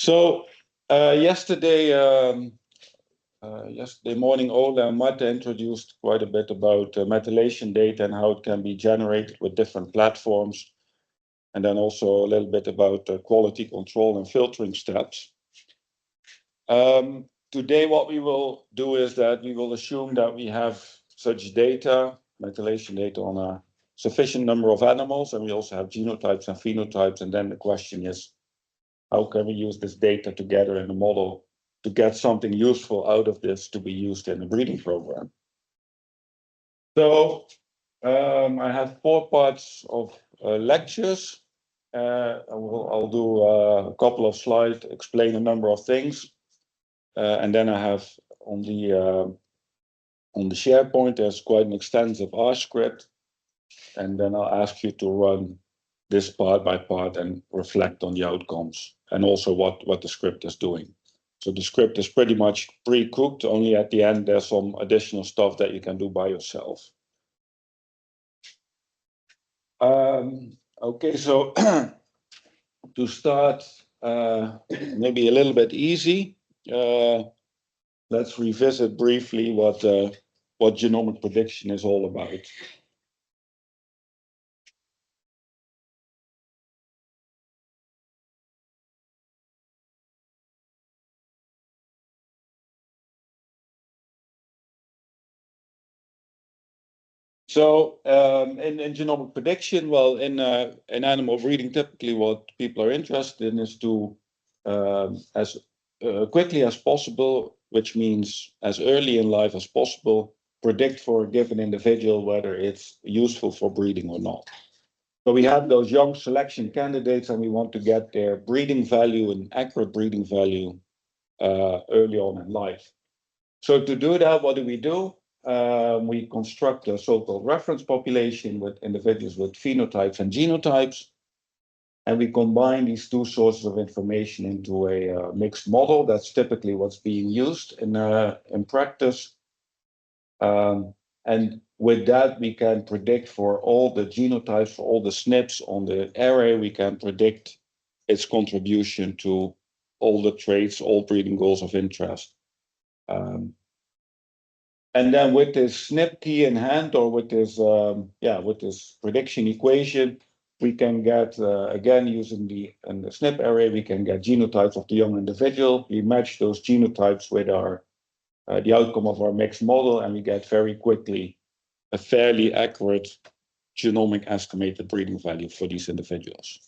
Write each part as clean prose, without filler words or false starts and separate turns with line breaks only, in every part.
So yesterday morning, Ola and Mate introduced quite a bit about methylation data and how it can be generated with different platforms, and then also a little bit about quality control and filtering steps. Today, what we will do is that we will assume that we have such data, methylation data, on a sufficient number of animals, and we also have genotypes and phenotypes, and then the question is, how can we use this data together in a model to get something useful out of this to be used in a breeding program? So I have 4 parts of lectures. I'll do a couple of slides, explain a number of things, and then I have on the SharePoint there's quite an extensive R script, and then I'll ask you to run this part by part and reflect on the outcomes and also what the script is doing. So the script is pretty much pre-cooked, only at the end there's some additional stuff that you can do by yourself. Okay, so to start, maybe a little bit easy, let's revisit briefly what genomic prediction is all about. So in genomic prediction, well, in animal breeding, typically what people are interested in is to, as quickly as possible, which means as early in life as possible, predict for a given individual whether it's useful for breeding or not. So we have those young selection candidates, and we want to get their breeding value and accurate breeding value early on in life. So to do that, what do? We construct a so-called reference population with individuals with phenotypes and genotypes, and we combine these 2 sources of information into a mixed model. That's typically what's being used in practice. And with that, we can predict for all the genotypes, for all the SNPs on the array, we can predict its contribution to all the traits, all breeding goals of interest. And then with this SNP key in hand, or with this prediction equation, we can get, again, using the SNP array, we can get genotypes of the young individual. We match those genotypes with the outcome of our mixed model, and we get very quickly a fairly accurate genomic estimated breeding value for these individuals.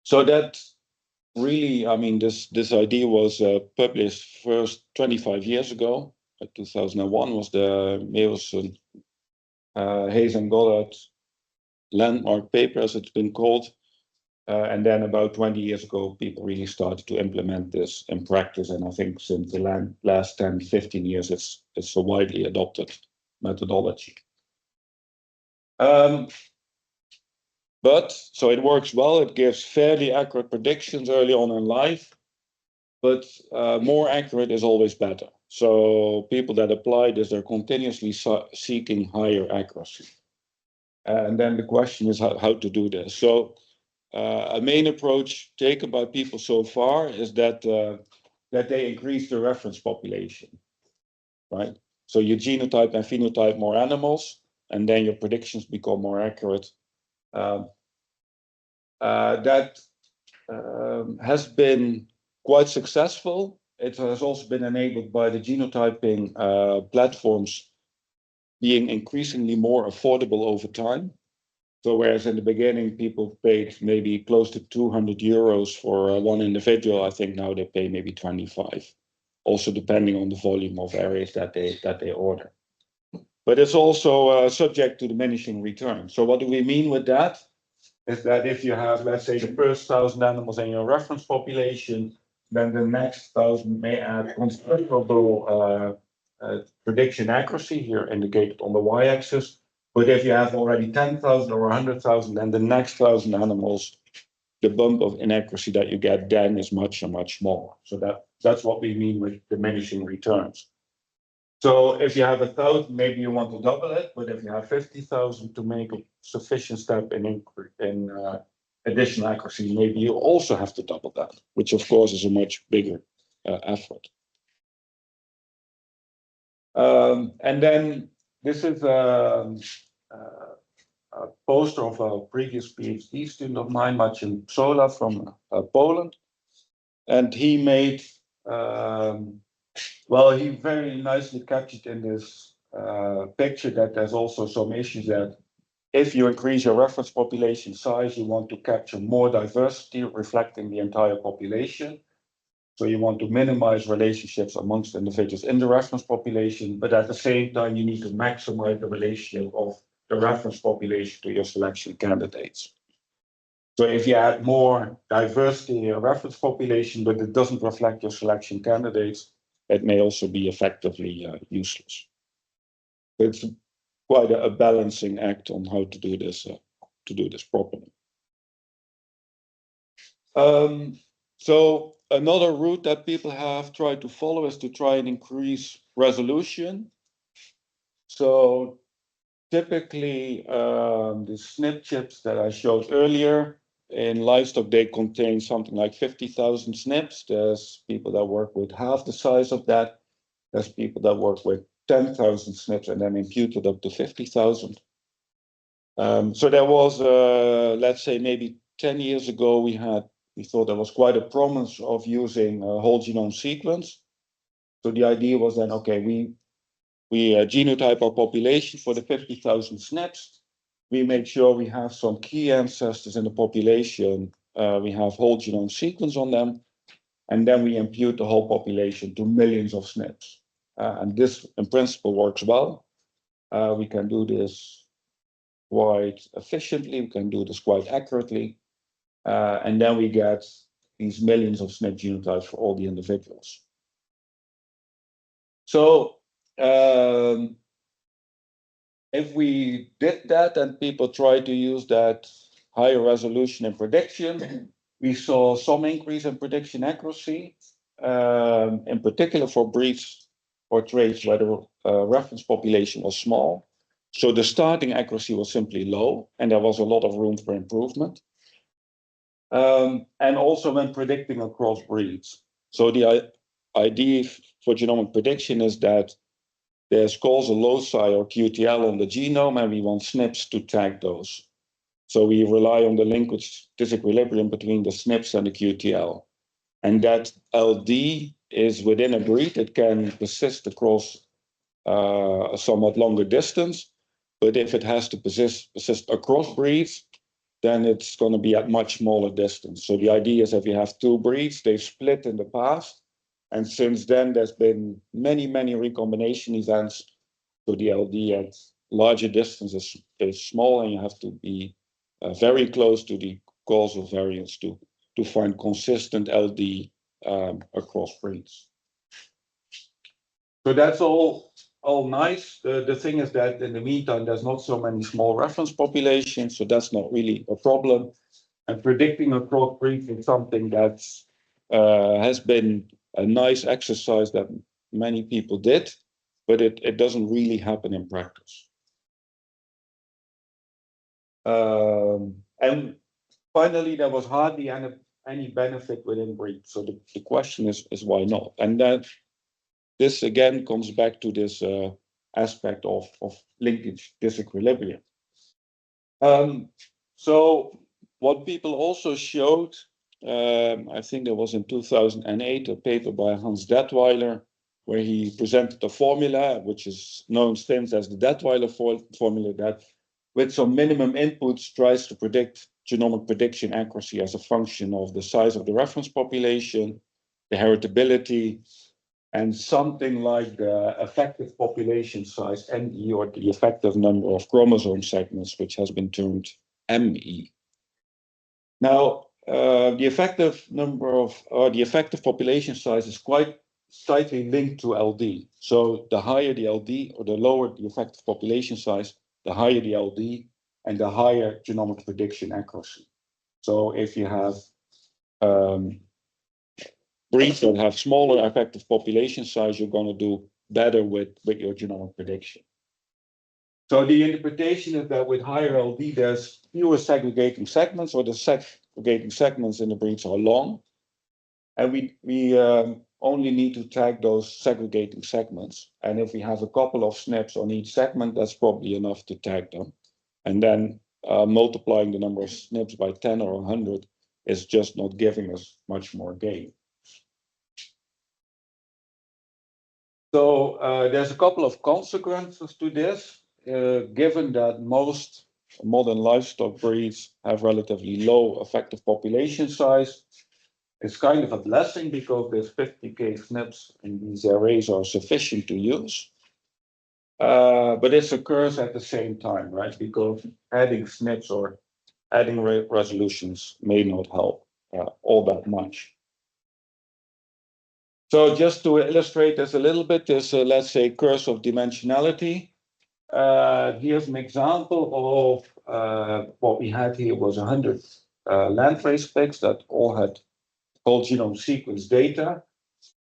So that really, I mean, this idea was published first 25 years ago. 2001 was the Mewison, Hayes and Goddard landmark paper, as it's been called. And then about 20 years ago, people really started to implement this in practice. And I think since the last 10, 15 years, it's a widely adopted methodology. But so it works well. It gives fairly accurate predictions early on in life, but more accurate is always better. So people that apply this are continuously seeking higher accuracy. And then the question is how to do this. So a main approach taken by people so far is that they increase the reference population, right? So you genotype and phenotype more animals, and then your predictions become more accurate. That has been quite successful. It has also been enabled by the genotyping platforms being increasingly more affordable over time. So whereas in the beginning people paid maybe close to 200 euros for one individual, I think now they pay maybe 25, also depending on the volume of arrays that they order. But it's also subject to diminishing return. So what do we mean with that? Is that if you have, let's say, the first 1,000 animals in your reference population, then the next 1,000 may add considerable prediction accuracy, here indicated on the y-axis. But if you have already 10,000 or 100,000, then the next 1,000 animals, the bump of inaccuracy that you get then is much smaller. So that's what we mean with diminishing returns. So if you have 1,000, maybe you want to double it, but if you have 50,000, to make a sufficient step in additional accuracy, maybe you also have to double that, which of course is a much bigger effort. And then this is a poster of a previous PhD student of mine, Marcin Psola from Poland. And he made, well, he very nicely captured in this picture that there's also some issues that if you increase your reference population size, you want to capture more diversity reflecting the entire population. So you want to minimize relationships amongst individuals in the reference population, but at the same time, you need to maximize the relationship of the reference population to your selection candidates. So if you add more diversity in your reference population, but it doesn't reflect your selection candidates, it may also be effectively useless. It's quite a balancing act on how to do this properly. So another route that people have tried to follow is to try and increase resolution. So typically, the SNP chips that I showed earlier in livestock, they contain something like 50,000 SNPs. There's people that work with half the size of that. There's people that work with 10,000 SNPs and then imputed up to 50,000. So there was, let's say, maybe 10 years ago, we thought there was quite a promise of using a whole genome sequence. So the idea was then, okay, we genotype our population for the 50,000 SNPs. We make sure we have some key ancestors in the population. We have whole genome sequence on them. And then we impute the whole population to millions of SNPs. And this, in principle, works well. We can do this quite efficiently. We can do this quite accurately. And then we get these millions of SNP genotypes for all the individuals. So if we did that and people tried to use that higher resolution in prediction, we saw some increase in prediction accuracy, in particular for breeds or traits where the reference population was small. So the starting accuracy was simply low, and there was a lot of room for improvement. And also when predicting across breeds. So the idea for genomic prediction is that there's causal loci or QTL on the genome, and we want SNPs to tag those. So we rely on the linkage disequilibrium between the SNPs and the QTL. And that LD is within a breed. It can persist across a somewhat longer distance. But if it has to persist across breeds, then it's going to be at much smaller distance. So the idea is if you have two breeds, they've split in the past. And since then, there's been many, many recombination events. So the LD at larger distances is small, and you have to be very close to the causal variance to find consistent LD across breeds. So that's all nice. The thing is that in the meantime, there's not so many small reference populations, so that's not really a problem. And predicting across breeds is something that has been a nice exercise that many people did, but it doesn't really happen in practice. And finally, there was hardly any benefit within breeds. So the question is why not? And then this again comes back to this aspect of linkage disequilibrium. So what people also showed, I think there was in 2008 a paper by Hans Detweiler, where he presented a formula, which is known since as the Detweiler formula, that with some minimum inputs tries to predict genomic prediction accuracy as a function of the size of the reference population, the heritability, and something like the effective population size, NE, or the effective number of chromosome segments, which has been termed ME. Now, the effective population size is quite tightly linked to LD. So the higher the LD, or the lower the effective population size, the higher the LD, and the higher genomic prediction accuracy. So if you have breeds that have smaller effective population size, you're going to do better with your genomic prediction. So the interpretation is that with higher LD, there's fewer segregating segments, or the segregating segments in the breeds are long. And we only need to tag those segregating segments. And if we have a couple of SNPs on each segment, that's probably enough to tag them. And then multiplying the number of SNPs by 10 or 100 is just not giving us much more gain. So there's a couple of consequences to this, given that most modern livestock breeds have relatively low effective population size. It's kind of a blessing because there's 50K SNPs in these arrays are sufficient to use. But this occurs at the same time, right? Because adding SNPs or adding resolutions may not help all that much. So just to illustrate this a little bit, this, let's say, curse of dimensionality. Here's an example of what we had here was 100 landrace pigs that all had whole genome sequence data.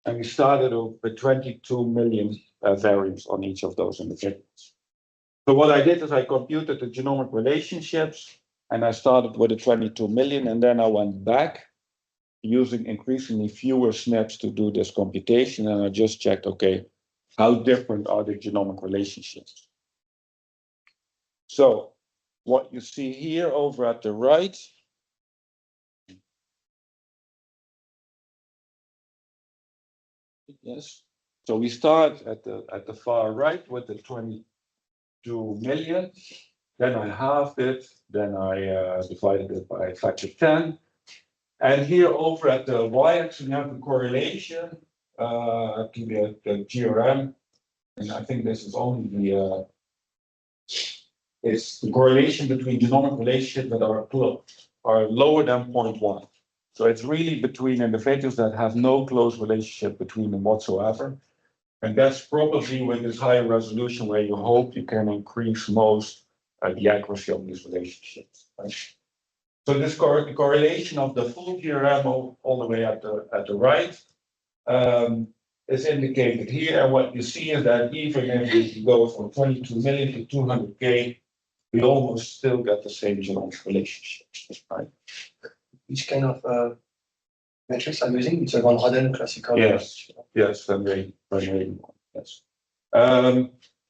And we started with 22 million variants on each of those individuals. So what I did is I computed the genomic relationships, and I started with the 22 million, and then I went back using increasingly fewer SNPs to do this computation, and I just checked, okay, how different are the genomic relationships? So what you see here over at the right, yes. So we start at the far right with the 22 million. Then I halved it. Then I divided it by a factor 10. And here over at the y-axis, we have the correlation to the GRM. And I think this is only the it's the correlation between genomic relationships that are lower than 0.1. So it's really between individuals that have no close relationship between them whatsoever. And that's probably with this higher resolution where you hope you can increase most the accuracy of these relationships. Right? So this correlation of the full GRM all the way at the right is indicated here. And what you see is that even if we go from 22 million to 200K, we almost still get the same genomic relationships. Right?
Which kind of metrics I'm using? It's a one-hidden classical.
Yes, yes, very yes.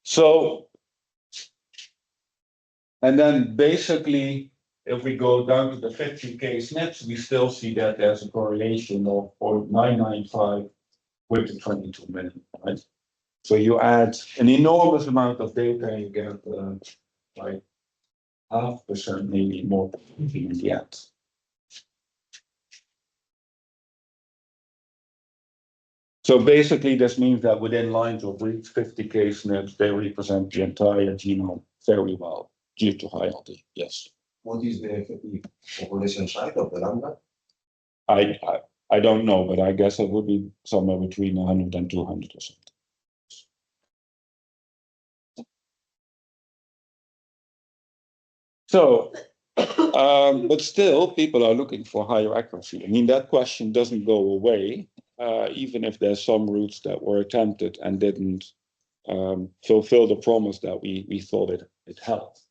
So, and then basically, if we go down to the 50K SNPs, we still see that there's a correlation of 0.995 with the 22 million, right? So you add an enormous amount of data and you get like 0.5%, maybe more in the end. So basically, this means that within lines of reach 50K SNPs, they represent the entire genome very well due to high LD. Yes.
What is the effective population size of the lambda?
I don't know, but I guess it would be somewhere between 100 and 200 or something. So, but still, people are looking for higher accuracy. I mean, that question doesn't go away, even if there's some routes that were attempted and didn't fulfill the promise that we thought it helped.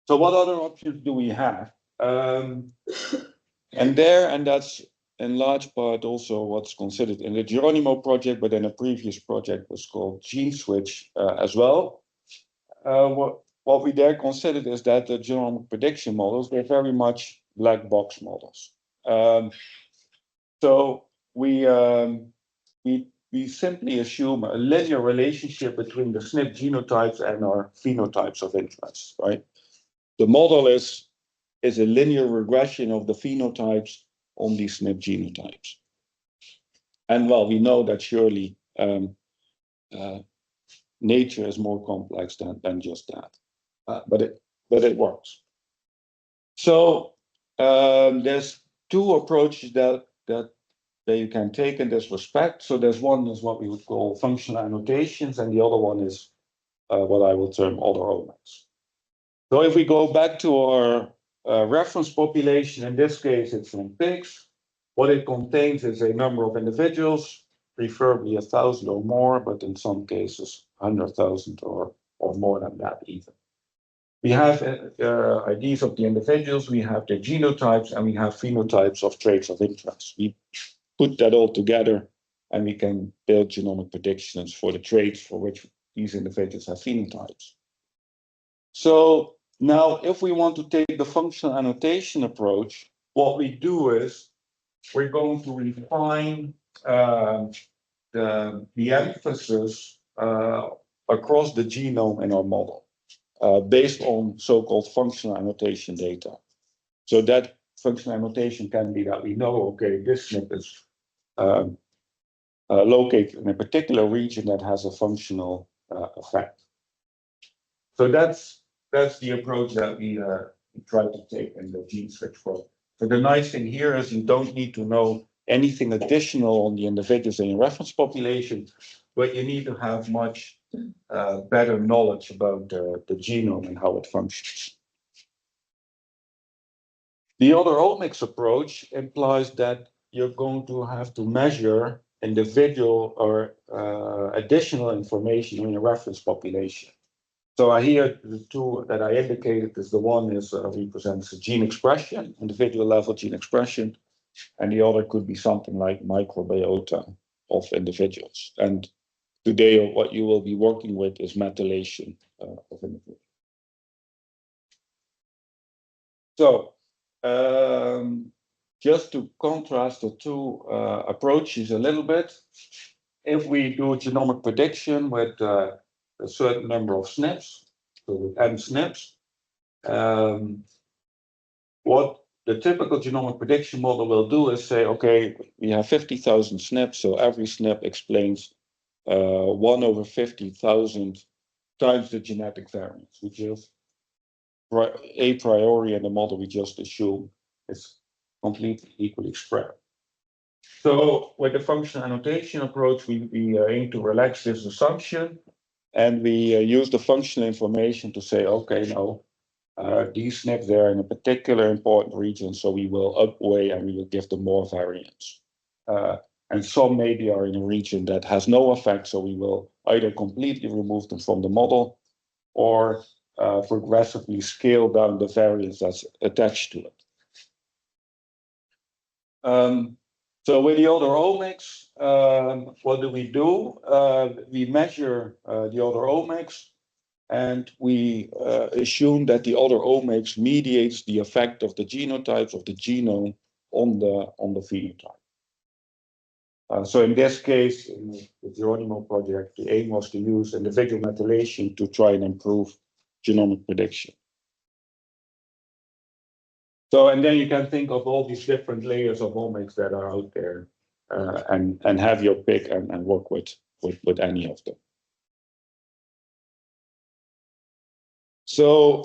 So what other options do we have? And that's in large part also what's considered in the GEroNIMO project, but then a previous project was called Gene Switch as well. What we there considered is that the genomic prediction models were very much black box models. So we simply assume a linear relationship between the SNP genotypes and our phenotypes of interest, right? The model is a linear regression of the phenotypes on these SNP genotypes. And well, we know that surely nature is more complex than just that, but it works. So there's two approaches that you can take in this respect. So there's one is what we would call functional annotations, and the other one is what I will term other omics. So if we go back to our reference population, in this case, it's from pigs. What it contains is a number of individuals, preferably 1,000 or more, but in some cases, 100,000 or more than that even. we have IDs of the individuals, we have their genotypes, and we have phenotypes of traits of interest. We put that all together, and we can build genomic predictions for the traits for which these individuals have phenotypes. So now, if we want to take the functional annotation approach, what we do is we're going to refine the emphasis across the genome in our model based on so-called functional annotation data. So that functional annotation can be that we know, okay, this SNP is located in a particular region that has a functional effect. So that's the approach that we try to take in the gene switch program. So the nice thing here is you don't need to know anything additional on the individuals in your reference population, but you need to have much better knowledge about the genome and how it functions. The other omics approach implies that you're going to have to measure individual or additional information in your reference population. So here, the two that I indicated is the one is represents gene expression, individual level gene expression, and the other could be something like microbiota of individuals. And today, what you will be working with is methylation of individuals. So, just to contrast the two approaches a little bit, if we do genomic prediction with a certain number of SNPs, so with n SNPs, what the typical genomic prediction model will do is say, okay, we have 50,000 SNPs, so every SNP explains 1 over 50,000 times the genetic variance, which is a priori in the model we just assume is completely equally spread. So with the functional annotation approach, we aim to relax this assumption, and we use the functional information to say, okay, no, these SNPs, they're in a particular important region, so we will upweigh and we will give them more variance. And some maybe are in a region that has no effect, so we will either completely remove them from the model or progressively scale down the variance that's attached to it. So with the other omics, what do? We measure the other omics, and we assume that the other omics mediates the effect of the genotypes of the genome on the phenotype. So in this case, in the GEroNIMO project, the aim was to use individual methylation to try and improve genomic prediction. So, and then you can think of all these different layers of omics that are out there, and have your pick and work with any of them. So,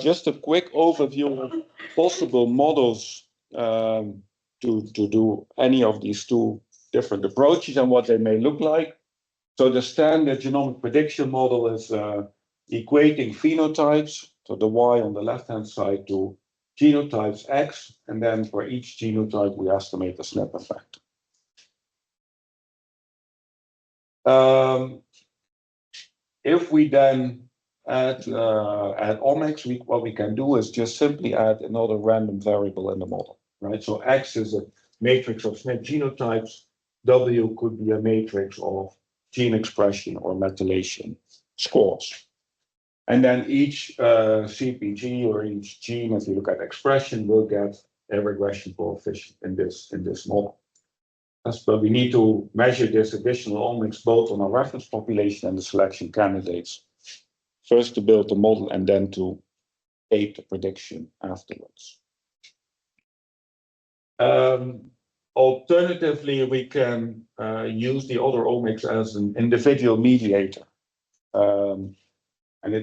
just a quick overview of possible models to do any of these two different approaches and what they may look like. So the standard genomic prediction model is equating phenotypes, so the Y on the left-hand side, to genotypes X, and then for each genotype, we estimate the SNP effect. If we then add omics, what we can do is just simply add another random variable in the model, right? So X is a matrix of SNP genotypes. W could be a matrix of gene expression or methylation scores. And then each CpG or each gene, if you look at expression, will get a regression coefficient in this model. But we need to measure this additional omics both on our reference population and the selection candidates, first to build the model and then to aid the prediction afterwards. Alternatively, we can use the other omics as an individual mediator. And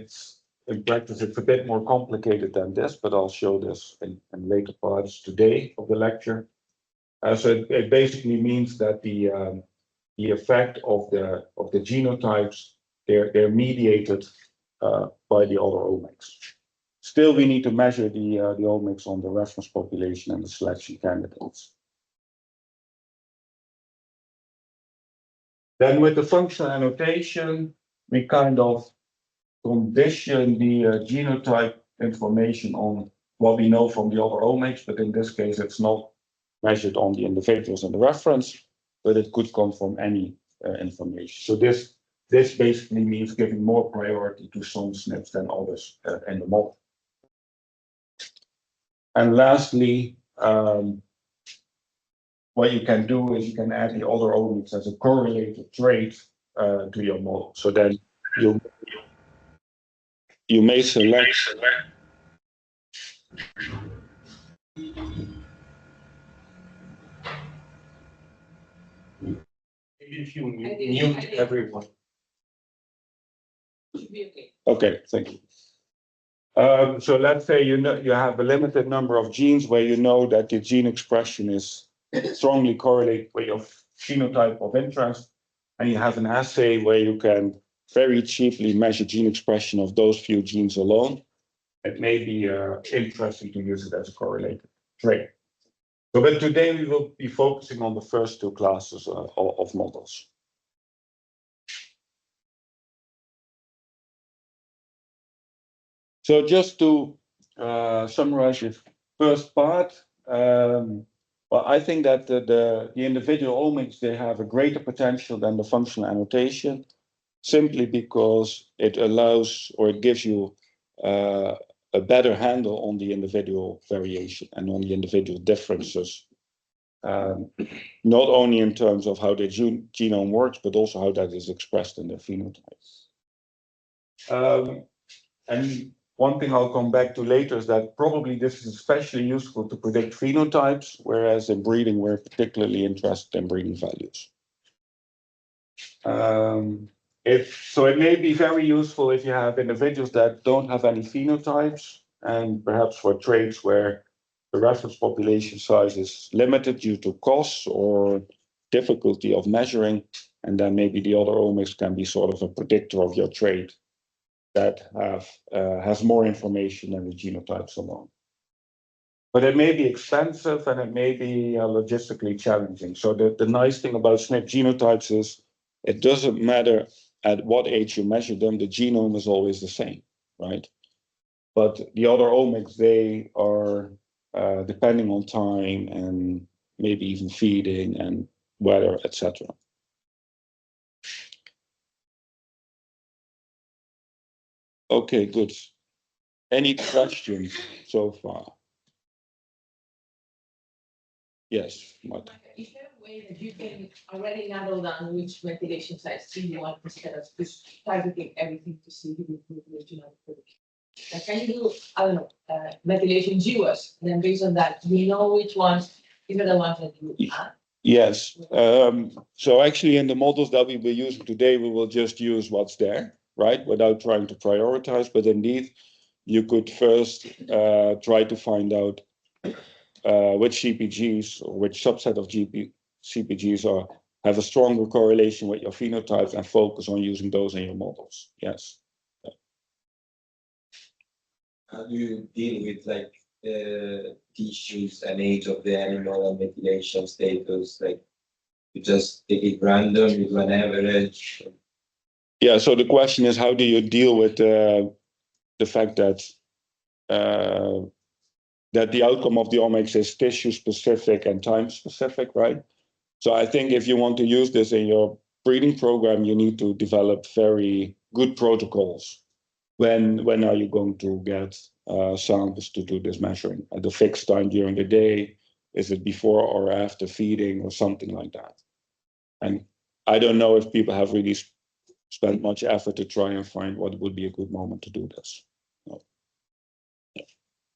in practice, it's a bit more complicated than this, but I'll show this in later parts today of the lecture. So it basically means that the effect of the genotypes, they're mediated by the other omics. Still, we need to measure the omics on the reference population and the selection candidates. Then with the functional annotation, we kind of condition the genotype information on what we know from the other omics, but in this case, it's not measured on the individuals in the reference, but it could come from any information. So this basically means giving more priority to some SNPs than others in the model. And lastly, what you can do is you can add the other omics as a correlated trait to your model. So then you may select.
If you mute everyone.
Should be okay.
Okay, thank you. So let's say you have a limited number of genes where you know that the gene expression is strongly correlated with your phenotype of interest, and you have an assay where you can very cheaply measure gene expression of those few genes alone. It may be interesting to use it as a correlated trait. So, but today we will be focusing on the first two classes of models. So just to summarize this first part, well, I think that the individual omics, they have a greater potential than the functional annotation, simply because it allows or it gives you a better handle on the individual variation and on the individual differences, not only in terms of how the genome works, but also how that is expressed in the phenotypes. And one thing I'll come back to later is that probably this is especially useful to predict phenotypes, whereas in breeding, we're particularly interested in breeding values. So it may be very useful if you have individuals that don't have any phenotypes, and perhaps for traits where the reference population size is limited due to costs or difficulty of measuring, and then maybe the other omics can be sort of a predictor of your trait that has more information than the genotypes alone. But it may be expensive and it may be logistically challenging. So the nice thing about SNP genotypes is it doesn't matter at what age you measure them, the genome is always the same, right? But the other omics, they are depending on time and maybe even feeding and weather, etc. Okay, good. Any questions so far? Yes, Marta.
Is there a way that you can already narrow down which methylation sites you want instead of just targeting everything to see who improve your genomic prediction? Like, can you do, I don't know, methylation GWAS, and then based on that, you know which ones, these are the ones that you add?
Yes. So actually in the models that we will use today, we will just use what's there, right? Without trying to prioritize, but indeed, you could first try to find out which CPGs or which subset of CPGs have a stronger correlation with your phenotypes and focus on using those in your models. Yes.
How do you deal with like tissues and age of the animal and methylation status? Like you just take it random, you do an average.
Yeah. So the question is, how do you deal with the fact that that the outcome of the omics is tissue specific and time specific, right? So I think if you want to use this in your breeding program, you need to develop very good protocols. When are you going to get samples to do this measuring? At the fixed time during the day? Is it before or after feeding or something like that? And I don't know if people have really spent much effort to try and find what would be a good moment to do this. No.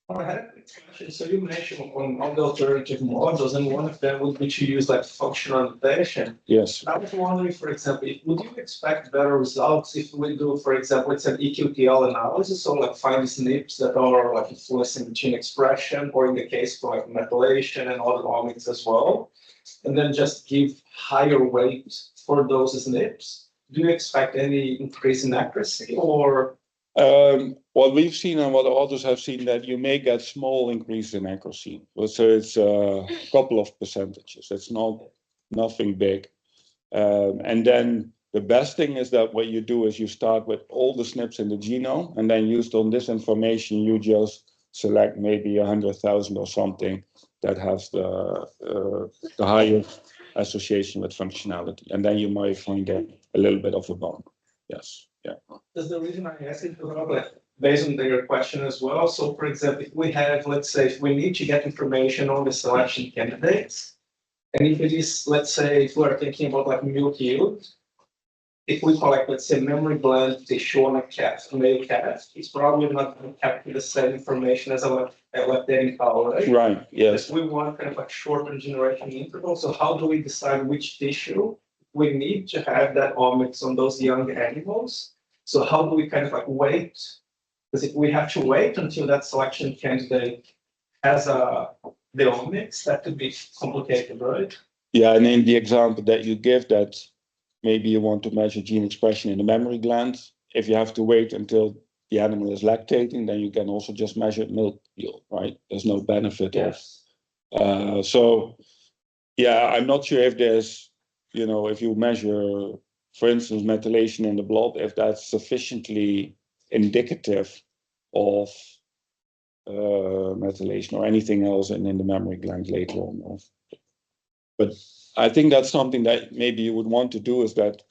I had a quick question. So you mentioned on the alternative models, and one of them would be to use like functional annotation.
Yes.
I was wondering, for example, would you expect better results if we do, for example, it's an EQTL analysis, so like find SNPs that are like influencing gene expression, or in the case for like methylation and other omics as well, and then just give higher weight for those SNPs? Do you expect any increase in accuracy, or?
What we've seen and what others have seen that you may get small increase in accuracy. So it's a couple of percentages. It's not nothing big. And then the best thing is that what you do is you start with all the SNPs in the genome, and then used on this information, you just select maybe 100,000 or something that has the highest association with functionality, and then you might find a little bit of a bump. Yes, yeah.
That's the reason I asked it, like, based on your question as well. So, for example, if we have, let's say, if we need to get information on the selection candidates, and if it is, let's say, if we're thinking about like milk yield, if we collect, let's say, memory gland tissue on a cat, a male cat, it's probably not going to capture the same information as a lactating cow, right?
Right, yes.
We want kind of like shorter generation interval. So how do we decide which tissue we need to have that omics on those young animals? So how do we kind of like wait? Because if we have to wait until that selection candidate has the omics, that could be complicated, right?
Yeah, and in the example that you give, that maybe you want to measure gene expression in the mammary gland. If you have to wait until the animal is lactating, then you can also just measure milk yield, right? There's no benefit
Yes.
So, yeah, I'm not sure if there's, you know, if you measure, for instance, methylation in the blood, if that's sufficiently indicative of methylation or anything else in the mammary gland later on. But I think that's something that maybe you would want to do, is that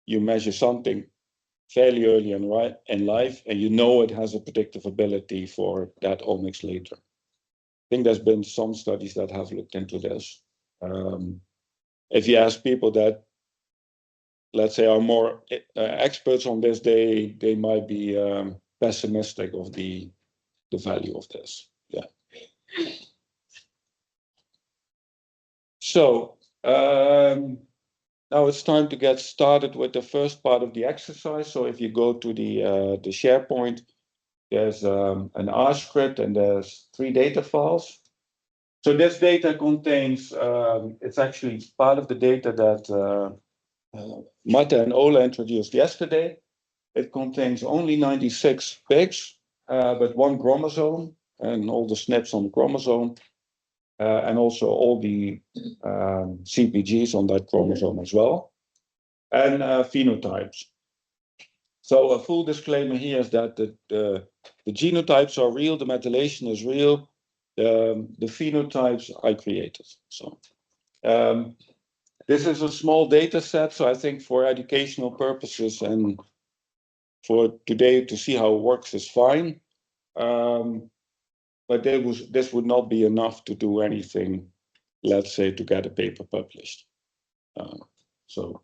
you measure something fairly early in life, and you know it has a predictive ability for that omics later. I think there's been some studies that have looked into this. If you ask people that, let's say, are more experts on this, they might be pessimistic of the value of this. Yeah. So now it's time to get started with the first part of the exercise. So if you go to the SharePoint, there's an R script and there's 3 data files. So this data contains, it's actually part of the data that Mata and Ola introduced yesterday. It contains only 96 pigs, but 1 chromosome and all the SNPs on the chromosome. And also all the CPGs on that chromosome as well, and phenotypes. So a full disclaimer here is that the genotypes are real, the methylation is real, the phenotypes I created. So this is a small data set, so I think for educational purposes and for today to see how it works is fine. But this would not be enough to do anything, let's say, to get a paper published. So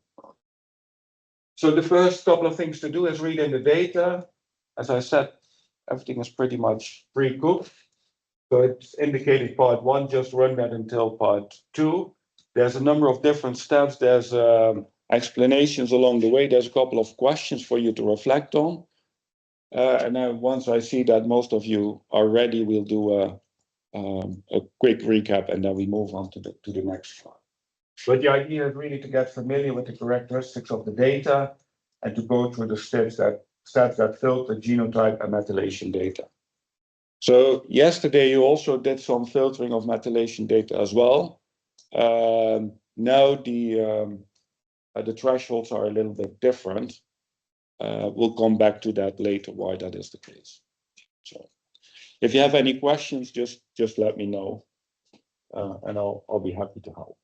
the first couple of things to do is read in the data. As I said, everything is pretty much pre-cooked. So it's indicated part 1, just run that until part 2. There's a number of different steps. There's explanations along the way. There's a couple of questions for you to reflect on. And then once I see that most of you are ready, we'll do a quick recap, and then we move on to the next slide. But the idea is really to get familiar with the characteristics of the data and to go through the steps that filter genotype and methylation data. So yesterday you also did some filtering of methylation data as well. Now the thresholds are a little bit different. We'll come back to that later, why that is the case. So if you have any questions, just let me know, and I'll be happy to help.